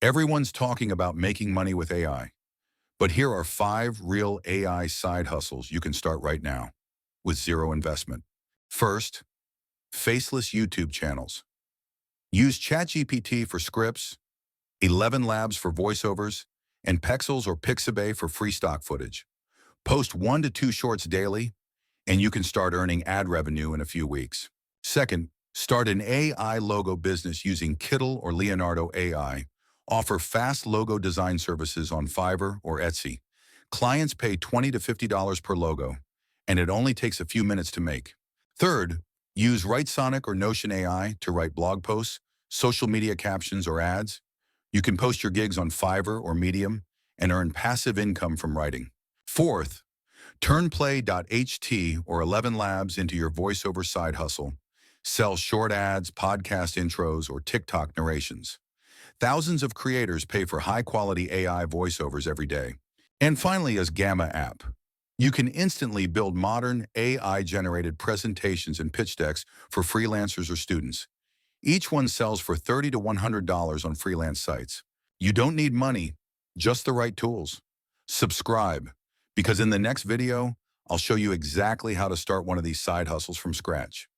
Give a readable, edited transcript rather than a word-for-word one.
Everyone's talking about making money with AI, but here are 5 real AI side hustles you can start right now with zero investment. First, faceless YouTube channels. Use ChatGPT for scripts, ElevenLabs for voiceovers, and Pexels or Pixabay for free stock footage. Post 1 to 2 shorts daily, and you can start earning ad revenue in a few weeks. Second, start an AI logo business using Kittl or Leonardo AI. Offer fast logo design services on Fiverr or Etsy. Clients pay $20 to $50 per logo, and it only takes a few minutes to make. Third, use Writesonic or Notion AI to write blog posts, social media captions, or ads. You can post your gigs on Fiverr or Medium and earn passive income from writing. Fourth, turn Play.ht or ElevenLabs into your voiceover side hustle. Sell short ads, podcast intros, or TikTok narrations. Thousands of creators pay for high-quality AI voiceovers every day. And finally is Gamma app. You can instantly build modern AI-generated presentations and pitch decks for freelancers or students. Each one sells for $30 to $100 on freelance sites. You don't need money, just the right tools. Subscribe, because in the next video, I'll show you exactly how to start one of these side hustles from scratch.